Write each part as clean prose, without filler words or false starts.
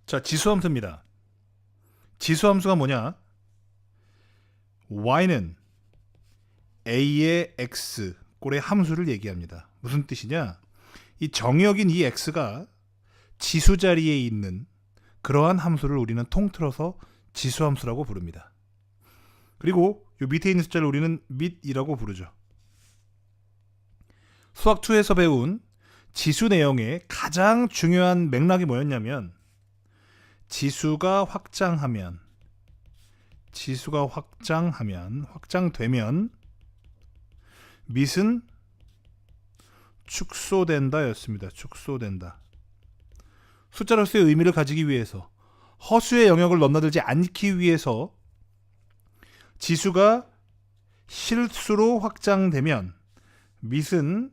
자, 지수함수입니다. 지수함수가 뭐냐? y는 a의 x 꼴의 함수를 얘기합니다. 무슨 뜻이냐? 이 정의역인 이 x가 지수 자리에 있는 그러한 함수를 우리는 통틀어서 지수함수라고 부릅니다. 그리고 이 밑에 있는 숫자를 우리는 밑이라고 부르죠. 수학2에서 배운 지수 내용의 가장 중요한 맥락이 뭐였냐면 지수가 확장되면 밑은 축소된다 였습니다. 축소된다. 숫자로서의 의미를 가지기 위해서 허수의 영역을 넘나들지 않기 위해서 지수가 실수로 확장되면 밑은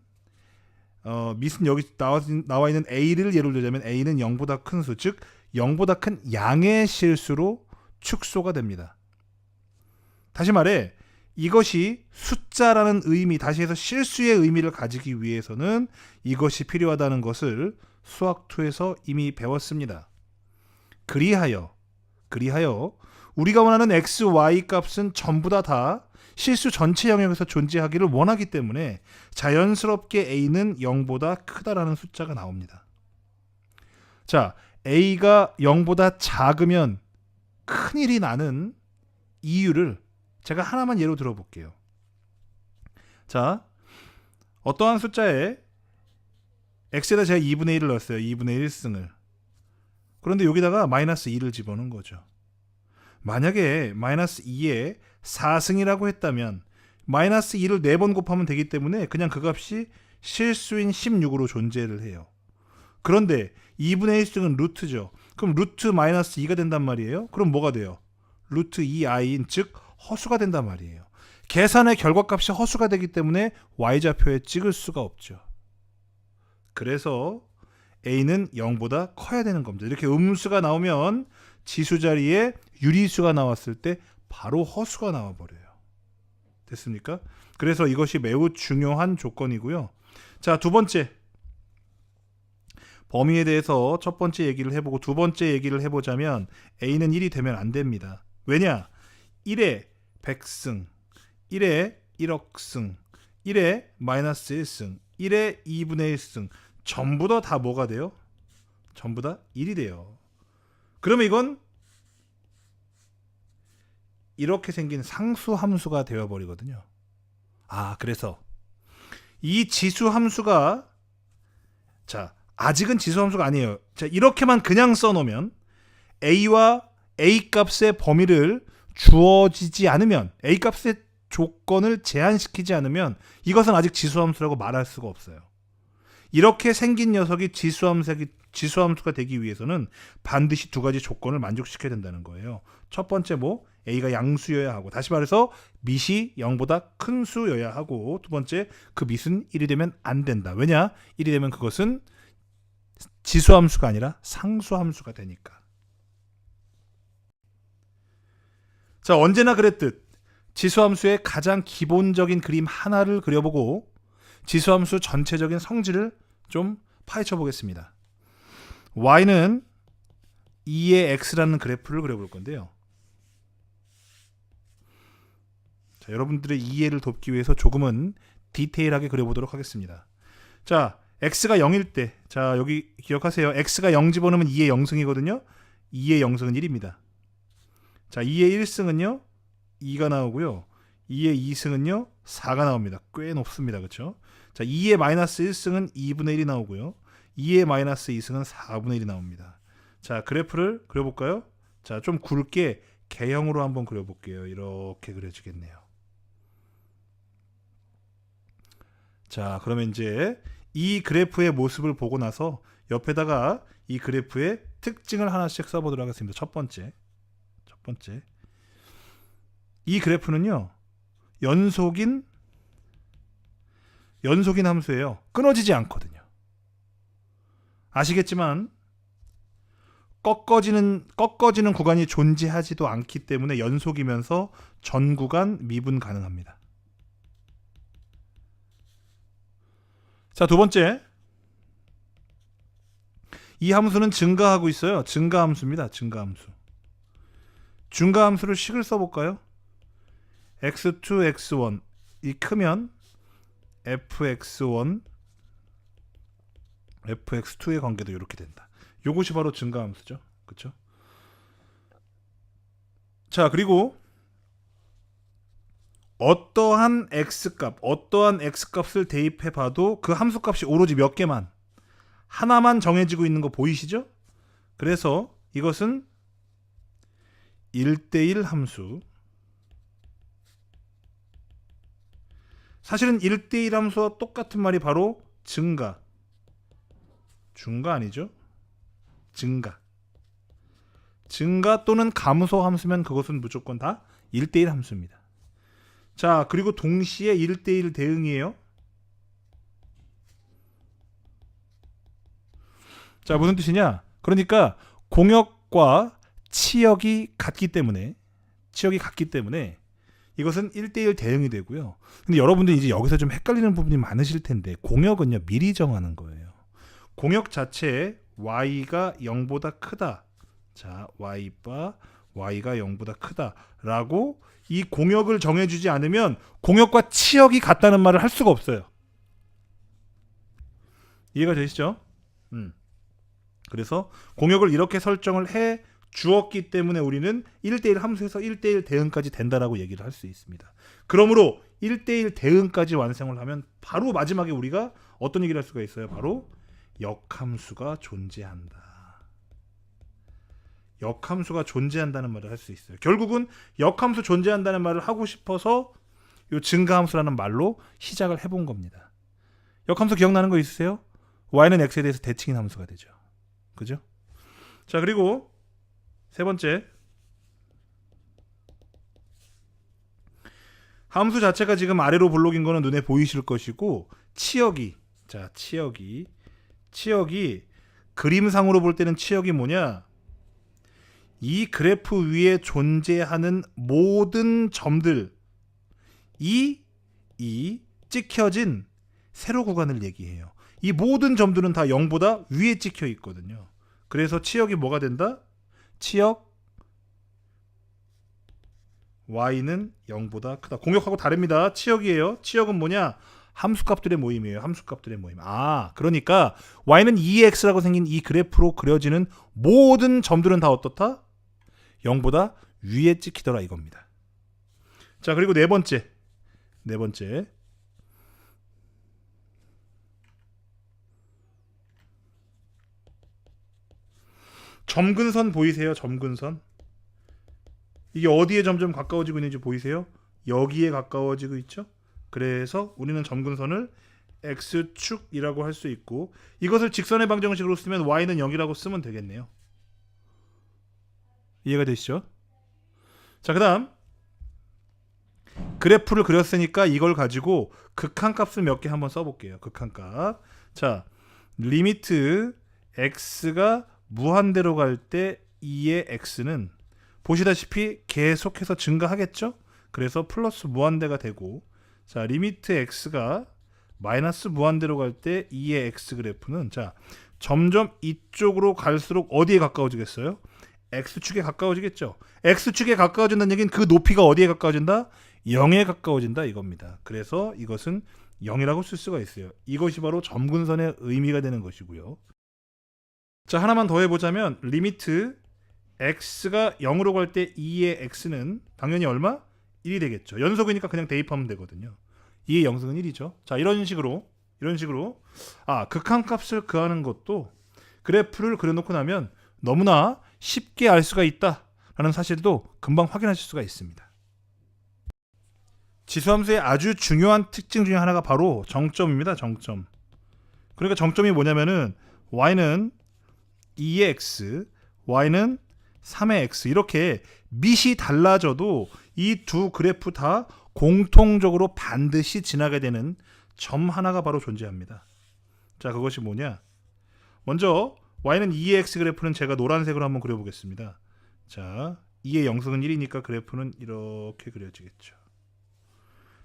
여기 나와 있는 a를 예를 들자면 a는 0보다 큰 수, 즉 0보다 큰 양의 실수로 축소가 됩니다. 다시 말해 이것이 숫자라는 의미, 다시 해서 실수의 의미를 가지기 위해서는 이것이 필요하다는 것을 수학2에서 이미 배웠습니다. 그리하여 우리가 원하는 x, y 값은 전부 다 실수 전체 영역에서 존재하기를 원하기 때문에 자연스럽게 a는 0보다 크다라는 숫자가 나옵니다. 자, a가 0보다 작으면 큰일이 나는 이유를 제가 하나만 예로 들어볼게요. 자, 어떠한 숫자에 x에다 제가 2분의 1을 넣었어요. 2분의 1승을. 그런데 여기다가 마이너스 2를 집어넣은 거죠. 만약에 마이너스 2에 4승이라고 했다면 마이너스 2를 4번 곱하면 되기 때문에 그냥 그 값이 실수인 16으로 존재를 해요. 그런데 2분의 1승은 루트죠. 그럼 루트 마이너스 2가 된단 말이에요. 그럼 뭐가 돼요? 루트 2i인 즉 허수가 된단 말이에요. 계산의 결과값이 허수가 되기 때문에 y좌표에 찍을 수가 없죠. 그래서 a는 0보다 커야 되는 겁니다. 이렇게 음수가 나오면 지수 자리에 유리수가 나왔을 때 바로 허수가 나와버려요. 됐습니까? 그래서 이것이 매우 중요한 조건이고요. 자, 두 번째. 범위에 대해서 첫 번째 얘기를 해보고 두 번째 얘기를 해보자면 a는 1이 되면 안 됩니다. 왜냐? 1에 100승, 1에 1억승, 1에 마이너스 1승, 1에 2분의 1승 전부 다 뭐가 돼요? 전부 다 1이 돼요. 그러면 이건 이렇게 생긴 상수 함수가 되어버리거든요. 그래서 이 지수 함수가 아직은 지수 함수가 아니에요. 자, 이렇게만 그냥 써놓으면 a와 a 값의 범위를 주어지지 않으면 A 값의 조건을 제한시키지 않으면 이것은 아직 지수함수라고 말할 수가 없어요. 이렇게 생긴 녀석이 지수함수가 되기 위해서는 반드시 두 가지 조건을 만족시켜야 된다는 거예요. 첫 번째 A가 양수여야 하고, 다시 말해서 밑이 0보다 큰 수여야 하고, 두 번째 그 밑은 1이 되면 안 된다. 왜냐? 1이 되면 그것은 지수함수가 아니라 상수함수가 되니까. 자, 언제나 그랬듯 지수함수의 가장 기본적인 그림 하나를 그려보고 지수함수 전체적인 성질을 좀 파헤쳐 보겠습니다. y는 2의 x라는 그래프를 그려볼 건데요. 자, 여러분들의 이해를 돕기 위해서 조금은 디테일하게 그려보도록 하겠습니다. 자, x가 0일 때, 자, 여기 기억하세요. x가 0 집어넣으면 2의 0승이거든요. 2의 0승은 1입니다. 자, 2의 1승은요 2가 나오고요. 2의 2승은요 4가 나옵니다. 꽤 높습니다. 그렇죠? 자, 2의 마이너스 1승은 2분의 1이 나오고요. 2의 마이너스 2승은 4분의 1이 나옵니다. 자, 그래프를 그려볼까요? 자, 좀 굵게 개형으로 한번 그려볼게요. 이렇게 그려지겠네요. 자, 그러면 이제 이 그래프의 모습을 보고 나서 옆에다가 이 그래프의 특징을 하나씩 써보도록 하겠습니다. 첫 번째, 이 그래프는요 연속인 함수예요. 끊어지지 않거든요. 아시겠지만 꺾어지는 구간이 존재하지도 않기 때문에 연속이면서 전 구간 미분 가능합니다. 자, 두 번째, 이 함수는 증가하고 있어요. 증가함수입니다. 증가함수. 증가함수를 식을 써볼까요? x2, x1 이 크면 fx1, fx2의 관계도 이렇게 된다. 이것이 바로 증가함수죠. 그렇죠? 자, 그리고 어떠한 x값을 대입해 봐도 그 함수 값이 오로지 몇 개만 하나만 정해지고 있는 거 보이시죠? 그래서 이것은 1대1 함수. 사실은 1대1 함수와 똑같은 말이 바로 증가. 중가 아니죠? 증가. 증가 또는 감소 함수면 그것은 무조건 다 1대1 함수입니다. 자, 그리고 동시에 1대1 대응이에요. 자, 무슨 뜻이냐? 그러니까 공역과 치역이 같기 때문에 이것은 1대1 대응이 되고요. 근데 여러분들 이제 여기서 좀 헷갈리는 부분이 많으실 텐데 공역은요 미리 정하는 거예요. 공역 자체에 y가 0보다 크다. 자, y가 0보다 크다라고 이 공역을 정해주지 않으면 공역과 치역이 같다는 말을 할 수가 없어요. 이해가 되시죠? 그래서 공역을 이렇게 설정을 해 주었기 때문에 우리는 1대1 함수에서 1대1 대응까지 된다라고 얘기를 할 수 있습니다. 그러므로 1대1 대응까지 완성을 하면 바로 마지막에 우리가 어떤 얘기를 할 수가 있어요? 바로 역함수가 존재한다. 역함수가 존재한다는 말을 할 수 있어요. 결국은 역함수 존재한다는 말을 하고 싶어서 이 증가함수라는 말로 시작을 해본 겁니다. 역함수 기억나는 거 있으세요? y는 x에 대해서 대칭인 함수가 되죠. 그죠? 자, 그리고 세 번째, 함수 자체가 지금 아래로 블록인 거는 눈에 보이실 것이고 치역이 그림상으로 볼 때는 치역이 뭐냐? 이 그래프 위에 존재하는 모든 점들 이 찍혀진 세로 구간을 얘기해요. 이 모든 점들은 다 0보다 위에 찍혀 있거든요. 그래서 치역이 뭐가 된다? 치역 y는 0보다 크다. 공역하고 다릅니다. 치역이에요. 치역은 뭐냐? 함수값들의 모임이에요. 함수값들의 모임. 그러니까 y는 2x라고 생긴 이 그래프로 그려지는 모든 점들은 다 어떻다? 0보다 위에 찍히더라 이겁니다. 자, 그리고 네 번째 점근선 보이세요? 점근선. 이게 어디에 점점 가까워지고 있는지 보이세요? 여기에 가까워지고 있죠? 그래서 우리는 점근선을 x축이라고 할 수 있고 이것을 직선의 방정식으로 쓰면 y는 0이라고 쓰면 되겠네요. 이해가 되시죠? 자, 그 다음 그래프를 그렸으니까 이걸 가지고 극한값을 몇 개 한번 써볼게요. 극한값. 자, 리미트 x가 무한대로 갈 때 2의 x는 보시다시피 계속해서 증가하겠죠? 그래서 플러스 무한대가 되고, 자, 리미트 x가 마이너스 무한대로 갈 때 2의 x 그래프는 자, 점점 이쪽으로 갈수록 어디에 가까워지겠어요? x축에 가까워지겠죠. x축에 가까워진다는 얘기는 그 높이가 어디에 가까워진다? 0에 가까워진다 이겁니다. 그래서 이것은 0이라고 쓸 수가 있어요. 이것이 바로 점근선의 의미가 되는 것이고요. 자, 하나만 더 해보자면 리미트 x가 0으로 갈 때 2의 x는 당연히 얼마? 1이 되겠죠. 연속이니까 그냥 대입하면 되거든요. 2의 영승은 1이죠. 자, 이런 식으로 극한값을 구하는 것도 그래프를 그려놓고 나면 너무나 쉽게 알 수가 있다라는 사실도 금방 확인하실 수가 있습니다. 지수함수의 아주 중요한 특징 중에 하나가 바로 정점입니다. 정점. 그러니까 정점이 뭐냐면은 y는 2의 x, y는 3의 x 이렇게 밑이 달라져도 이 두 그래프 다 공통적으로 반드시 지나게 되는 점 하나가 바로 존재합니다. 자, 그것이 뭐냐? 먼저 y는 2의 x 그래프는 제가 노란색으로 한번 그려보겠습니다. 자, 2의 영승은 1이니까 그래프는 이렇게 그려지겠죠.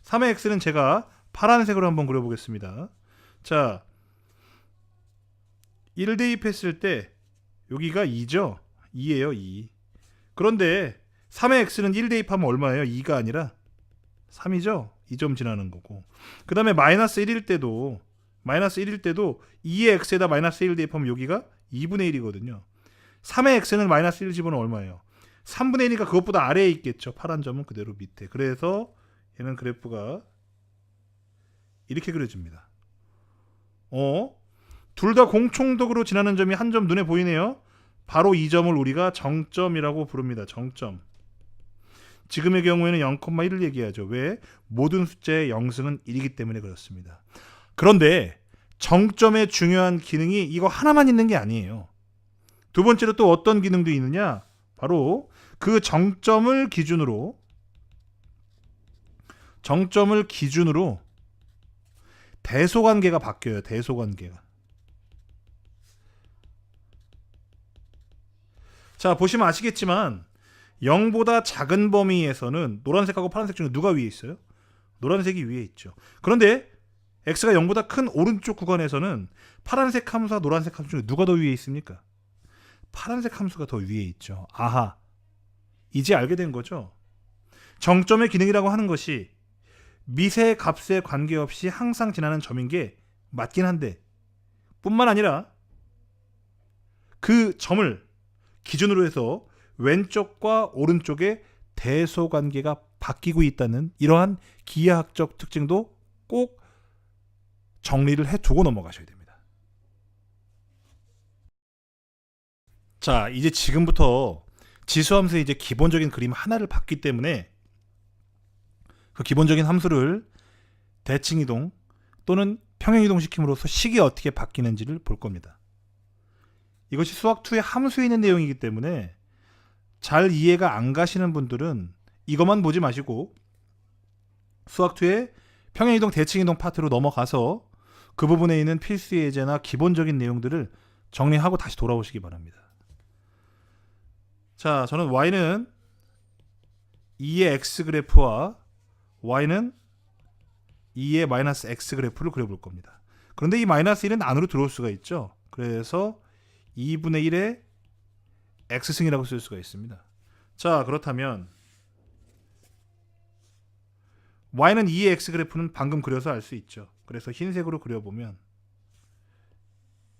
3의 x는 제가 파란색으로 한번 그려보겠습니다. 자, 1 대입했을 때 여기가 2죠. 2예요. 2. 그런데 3의 x는 1 대입하면 얼마예요? 2가 아니라 3이죠. 2점 지나는 거고. 그 다음에 마이너스 1일 때도 2의 x에다 마이너스 1 대입하면 여기가 2분의 1이거든요. 3의 x는 마이너스 1 집어넣으면 얼마예요? 3분의 1이니까 그것보다 아래에 있겠죠. 파란 점은 그대로 밑에. 그래서 얘는 그래프가 이렇게 그려집니다. 둘 다 공통적으로 지나는 점이 한 점 눈에 보이네요. 바로 이 점을 우리가 정점이라고 부릅니다. 정점. 지금의 경우에는 0,1을 얘기하죠. 왜? 모든 숫자의 영승은 1이기 때문에 그렇습니다. 그런데 정점의 중요한 기능이 이거 하나만 있는 게 아니에요. 두 번째로 또 어떤 기능도 있느냐? 바로 그 정점을 기준으로 대소관계가 바뀌어요. 대소관계가. 자, 보시면 아시겠지만 0보다 작은 범위에서는 노란색하고 파란색 중에 누가 위에 있어요? 노란색이 위에 있죠. 그런데 x가 0보다 큰 오른쪽 구간에서는 파란색 함수와 노란색 함수 중에 누가 더 위에 있습니까? 파란색 함수가 더 위에 있죠. 아하. 이제 알게 된 거죠. 정점의 기능이라고 하는 것이 미세 값에 관계없이 항상 지나는 점인 게 맞긴 한데 뿐만 아니라 그 점을 기준으로 해서 왼쪽과 오른쪽의 대소관계가 바뀌고 있다는 이러한 기하학적 특징도 꼭 정리를 해두고 넘어가셔야 됩니다. 자, 이제 지금부터 지수함수의 이제 기본적인 그림 하나를 봤기 때문에 그 기본적인 함수를 대칭이동 또는 평행이동 시킴으로써 식이 어떻게 바뀌는지를 볼 겁니다. 이것이 수학2의 함수에 있는 내용이기 때문에 잘 이해가 안 가시는 분들은 이것만 보지 마시고 수학2의 평행이동 대칭이동 파트로 넘어가서 그 부분에 있는 필수 예제나 기본적인 내용들을 정리하고 다시 돌아오시기 바랍니다. 자, 저는 y는 2의 x 그래프와 y는 2의 마이너스 x 그래프를 그려볼 겁니다. 그런데 이 마이너스 1은 안으로 들어올 수가 있죠. 그래서 2분의 1의 x승이라고 쓸 수가 있습니다. 자, 그렇다면 y는 2의 x 그래프는 방금 그려서 알 수 있죠. 그래서 흰색으로 그려보면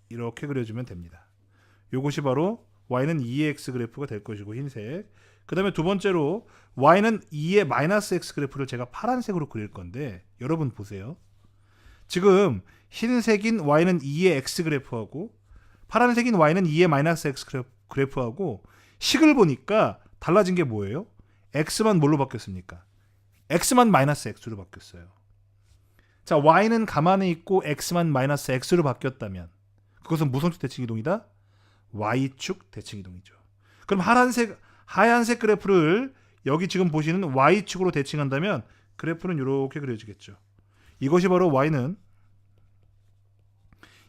이렇게 그려주면 됩니다. 이것이 바로 y는 2의 x 그래프가 될 것이고 흰색. 그 다음에 두 번째로 y는 2의 마이너스 x 그래프를 제가 파란색으로 그릴 건데 여러분 보세요. 지금 흰색인 y는 2의 x 그래프하고 파란색인 y는 2의 마이너스 x 그래프하고 식을 보니까 달라진 게 뭐예요? x만 뭘로 바뀌었습니까? x만 마이너스 x로 바뀌었어요. 자, y는 가만히 있고 x만 마이너스 x로 바뀌었다면 그것은 무슨 축 대칭이동이다? y축 대칭이동이죠. 그럼 하얀색 그래프를 여기 지금 보시는 y축으로 대칭한다면 그래프는 이렇게 그려지겠죠. 이것이 바로 y는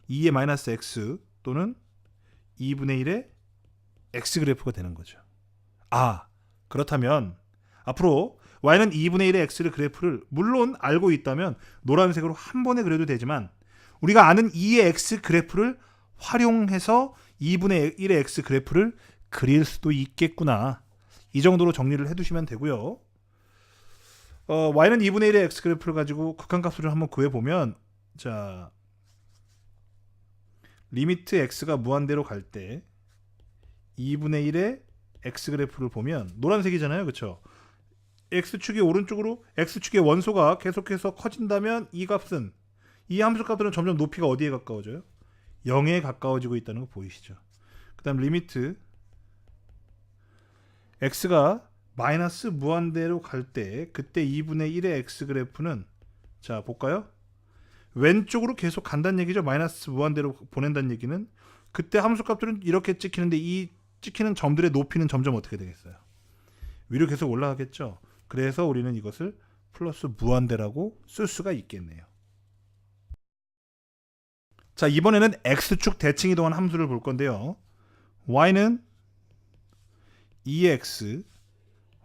2의 마이너스 x 또는 2분의 1의 x 그래프가 되는 거죠. 아, 그렇다면 앞으로 y는 2분의 1의 x를 그래프를 물론 알고 있다면 노란색으로 한 번에 그려도 되지만 우리가 아는 2의 x 그래프를 활용해서 2분의 1의 x 그래프를 그릴 수도 있겠구나. 이 정도로 정리를 해두시면 되고요. y는 2분의 1의 x 그래프를 가지고 극한값수를 한번 구해보면 자, 리미트 x가 무한대로 갈 때 2분의 1의 x 그래프를 보면 노란색이잖아요. 그렇죠? x축이 오른쪽으로 x축의 원소가 계속해서 커진다면 이 값은 이 함수 값들은 점점 높이가 어디에 가까워져요? 0에 가까워지고 있다는 거 보이시죠? 그 다음 리미트 x가 마이너스 무한대로 갈 때 그때 2분의 1의 x 그래프는 자 볼까요? 왼쪽으로 계속 간다는 얘기죠. 마이너스 무한대로 보낸다는 얘기는 그때 함수 값들은 이렇게 찍히는데 이 찍히는 점들의 높이는 점점 어떻게 되겠어요? 위로 계속 올라가겠죠. 그래서 우리는 이것을 플러스 무한대라고 쓸 수가 있겠네요. 자, 이번에는 x축 대칭이동한 함수를 볼 건데요. y는 2x,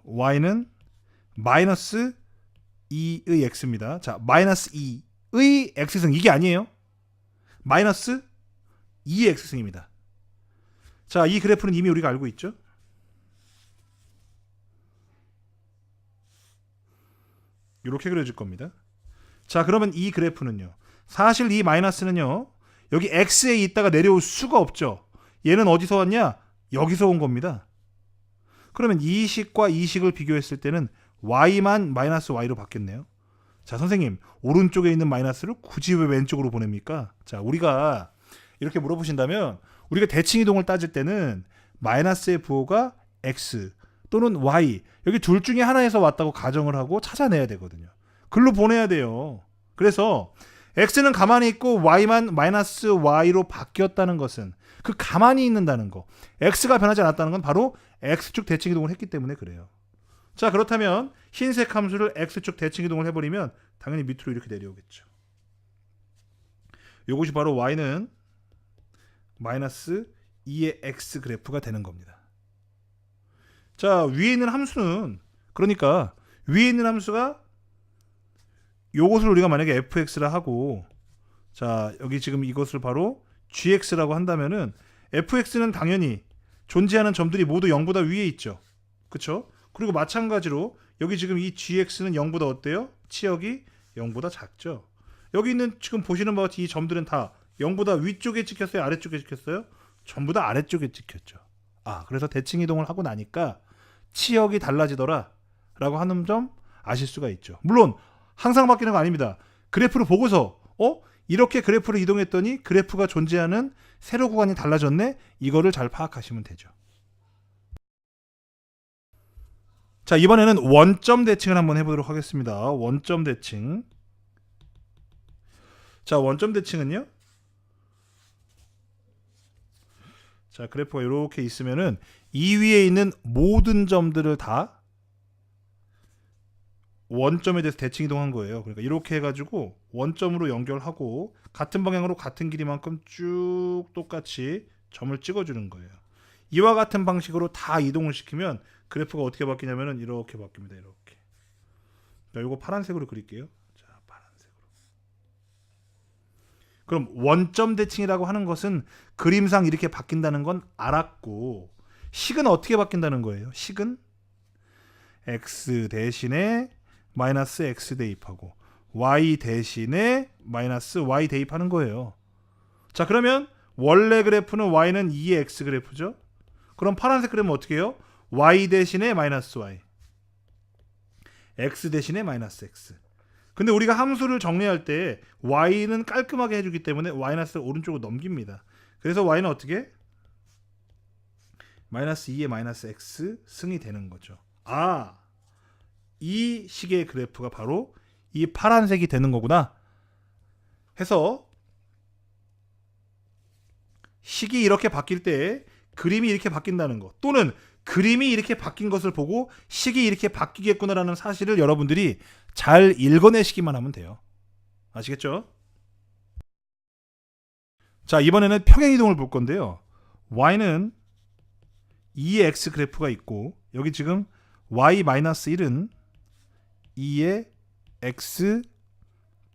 y는 마이너스 2의 x입니다. 자, 마이너스 2의 x승 이게 아니에요. 마이너스 2의 x승입니다. 자, 이 그래프는 이미 우리가 알고 있죠? 이렇게 그려질 겁니다. 자, 그러면 이 그래프는요. 사실 이 마이너스는요. 여기 x에 있다가 내려올 수가 없죠. 얘는 어디서 왔냐? 여기서 온 겁니다. 그러면 이 식과 이 식을 비교했을 때는 y만 마이너스 y로 바뀌었네요. 자, 선생님, 오른쪽에 있는 마이너스를 굳이 왜 왼쪽으로 보냅니까? 자, 우리가 이렇게 물어보신다면 우리가 대칭 이동을 따질 때는 마이너스의 부호가 x 또는 y, 여기 둘 중에 하나에서 왔다고 가정을 하고 찾아내야 되거든요. 글로 보내야 돼요. 그래서 x는 가만히 있고 y만 마이너스 y로 바뀌었다는 것은 그 가만히 있는다는 거, x가 변하지 않았다는 건 바로 x축 대칭 이동을 했기 때문에 그래요. 자, 그렇다면 흰색 함수를 x축 대칭 이동을 해버리면 당연히 밑으로 이렇게 내려오겠죠. 이것이 바로 y는 마이너스 2의 x 그래프가 되는 겁니다. 자, 위에 있는 함수는, 그러니까 위에 있는 함수가 요것을 우리가 만약에 fx라 하고, 자, 여기 지금 이것을 바로 gx라고 한다면은 fx는 당연히 존재하는 점들이 모두 0보다 위에 있죠. 그쵸? 그리고 마찬가지로 여기 지금 이 gx는 0보다 어때요? 치역이 0보다 작죠. 여기 있는 지금 보시는 바와 같이 이 점들은 다 0보다 위쪽에 찍혔어요? 아래쪽에 찍혔어요? 전부 다 아래쪽에 찍혔죠. 아, 그래서 대칭 이동을 하고 나니까 치역이 달라지더라 라고 하는 점 아실 수가 있죠. 물론 항상 바뀌는 거 아닙니다. 그래프를 보고서 이렇게 그래프를 이동했더니 그래프가 존재하는 세로 구간이 달라졌네? 이거를 잘 파악하시면 되죠. 자, 이번에는 원점 대칭을 한번 해보도록 하겠습니다. 원점 대칭. 자, 원점 대칭은요. 자, 그래프가 이렇게 있으면은 이 위에 있는 모든 점들을 다 원점에 대해서 대칭 이동한 거예요. 그러니까 이렇게 해가지고 원점으로 연결하고 같은 방향으로 같은 길이만큼 쭉 똑같이 점을 찍어주는 거예요. 이와 같은 방식으로 다 이동을 시키면 그래프가 어떻게 바뀌냐면은 이렇게 바뀝니다. 이렇게. 자, 이거 파란색으로 그릴게요. 자, 파란색으로. 그럼 원점 대칭이라고 하는 것은 그림상 이렇게 바뀐다는 건 알았고, 식은 어떻게 바뀐다는 거예요? 식은 x 대신에 마이너스 x 대입하고 y 대신에 마이너스 y 대입하는 거예요. 자, 그러면 원래 그래프는 y는 2의 x 그래프죠. 그럼 파란색 그림은 어떻게 해요? y 대신에 마이너스 y, x 대신에 마이너스 x. 근데 우리가 함수를 정리할 때 y는 깔끔하게 해주기 때문에 마이너스를 오른쪽으로 넘깁니다. 그래서 y는 어떻게? 마이너스 2의 마이너스 x 승이 되는 거죠. 아, 이 식의 그래프가 바로 이 파란색이 되는 거구나 해서 식이 이렇게 바뀔 때 그림이 이렇게 바뀐다는 거, 또는 그림이 이렇게 바뀐 것을 보고 식이 이렇게 바뀌겠구나라는 사실을 여러분들이 잘 읽어내시기만 하면 돼요. 아시겠죠? 자, 이번에는 평행이동을 볼 건데요. y는 2의 x 그래프가 있고 여기 지금 y-1은 2의 x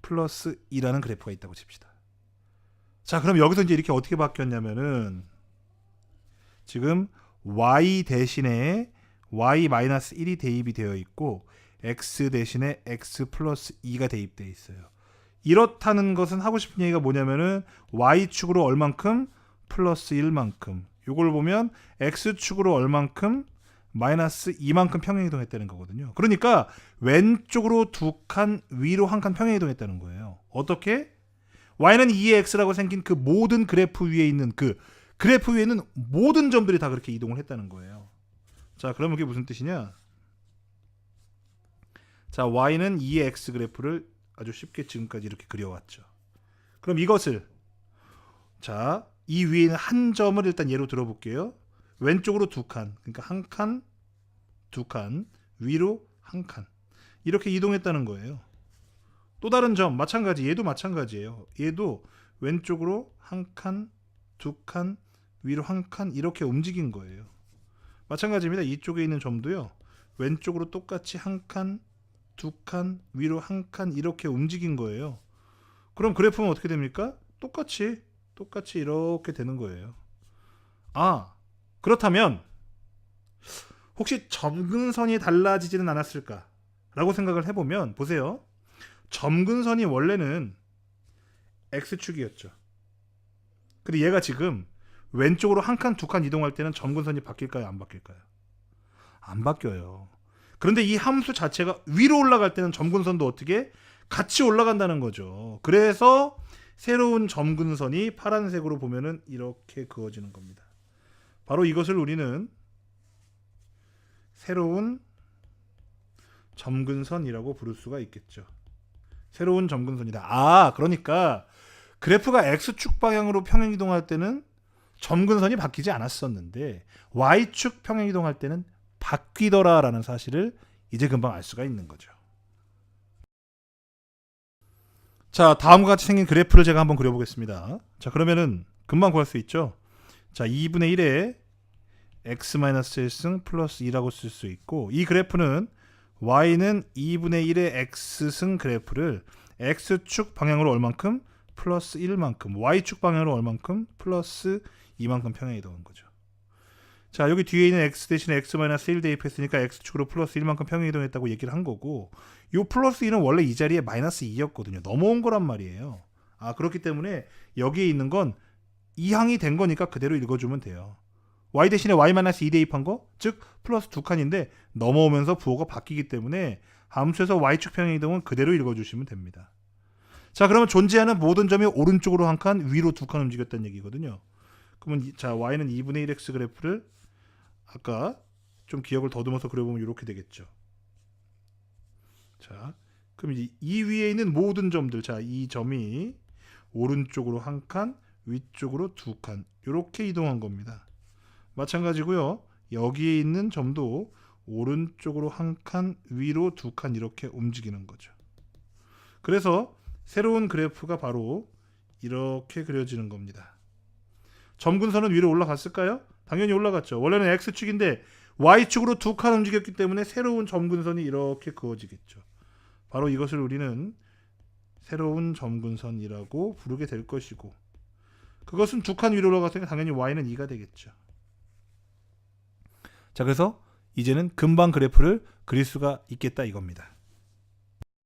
플러스 2라는 그래프가 있다고 칩시다. 자, 그럼 여기서 이제 이렇게 어떻게 바뀌었냐면은 지금 y 대신에 y-1이 대입이 되어 있고 x 대신에 x 플러스 2가 대입되어 있어요. 이렇다는 것은 하고 싶은 얘기가 뭐냐면은 y축으로 얼만큼 플러스 1만큼, 요걸 보면 x축으로 얼만큼 마이너스 2만큼 평행이동했다는 거거든요. 그러니까 왼쪽으로 두 칸, 위로 한 칸 평행이동했다는 거예요. 어떻게? y는 2의 x라고 생긴 그 모든 그래프 위에 있는 그 그래프 위에 있는 모든 점들이 다 그렇게 이동을 했다는 거예요. 자, 그러면 그게 무슨 뜻이냐? 자, y는 2의 x 그래프를 아주 쉽게 지금까지 이렇게 그려왔죠. 그럼 이것을, 자, 이 위에 있는 한 점을 일단 예로 들어볼게요. 왼쪽으로 두 칸, 그러니까 한 칸, 두 칸, 위로 한 칸, 이렇게 이동했다는 거예요. 또 다른 점 마찬가지, 얘도 마찬가지예요. 얘도 왼쪽으로 한 칸, 두 칸, 위로 한 칸 이렇게 움직인 거예요. 마찬가지입니다. 이쪽에 있는 점도요. 왼쪽으로 똑같이 한 칸, 두 칸, 위로 한 칸 이렇게 움직인 거예요. 그럼 그래프는 어떻게 됩니까? 똑같이 똑같이 이렇게 되는 거예요. 아, 그렇다면 혹시 점근선이 달라지지는 않았을까? 라고 생각을 해보면 보세요. 점근선이 원래는 X축이었죠. 근데 얘가 지금 왼쪽으로 한 칸, 두 칸 이동할 때는 점근선이 바뀔까요? 안 바뀔까요? 안 바뀌어요. 그런데 이 함수 자체가 위로 올라갈 때는 점근선도 어떻게 같이 올라간다는 거죠. 그래서 새로운 점근선이 파란색으로 보면은 이렇게 그어지는 겁니다. 바로 이것을 우리는 새로운 점근선이라고 부를 수가 있겠죠. 새로운 점근선이다. 아, 그러니까 그래프가 X축 방향으로 평행이동할 때는 점근선이 바뀌지 않았었는데 Y축 평행이동할 때는 바뀌더라라는 사실을 이제 금방 알 수가 있는 거죠. 자, 다음과 같이 생긴 그래프를 제가 한번 그려보겠습니다. 자, 그러면은 금방 구할 수 있죠. 자, 2분의 1에 x-1승 플러스 2라고 쓸 수 있고, 이 그래프는 y는 2분의 1의 x승 그래프를 x축 방향으로 얼만큼 플러스 1만큼, y축 방향으로 얼만큼 플러스 2만큼 평행이동한 거죠. 자, 여기 뒤에 있는 x 대신에 x-1 대입했으니까 x축으로 플러스 1만큼 평행이동했다고 얘기를 한 거고, 요 플러스 2는 원래 이 자리에 마이너스 2였거든요. 넘어온 거란 말이에요. 아, 그렇기 때문에 여기에 있는 건 2항이 된 거니까 그대로 읽어주면 돼요. y 대신에 y-2 대입한 거, 즉 플러스 2칸인데 넘어오면서 부호가 바뀌기 때문에 함수에서 y축 평행이동은 그대로 읽어주시면 됩니다. 자, 그러면 존재하는 모든 점이 오른쪽으로 한 칸, 위로 2칸 움직였다는 얘기거든요. 그러면 자, y는 2분의 1x 그래프를 아까 좀 기억을 더듬어서 그려보면 이렇게 되겠죠. 자, 그럼 이 위에 있는 모든 점들, 자, 이 점이 오른쪽으로 한 칸, 위쪽으로 2칸 이렇게 이동한 겁니다. 마찬가지고요. 여기에 있는 점도 오른쪽으로 한 칸, 위로 2칸 이렇게 움직이는 거죠. 그래서 새로운 그래프가 바로 이렇게 그려지는 겁니다. 점근선은 위로 올라갔을까요? 당연히 올라갔죠. 원래는 X축인데 Y축으로 2칸 움직였기 때문에 새로운 점근선이 이렇게 그어지겠죠. 바로 이것을 우리는 새로운 점근선이라고 부르게 될 것이고, 그것은 2칸 위로 올라갔으니까 당연히 Y는 2가 되겠죠. 자, 그래서 이제는 금방 그래프를 그릴 수가 있겠다 이겁니다.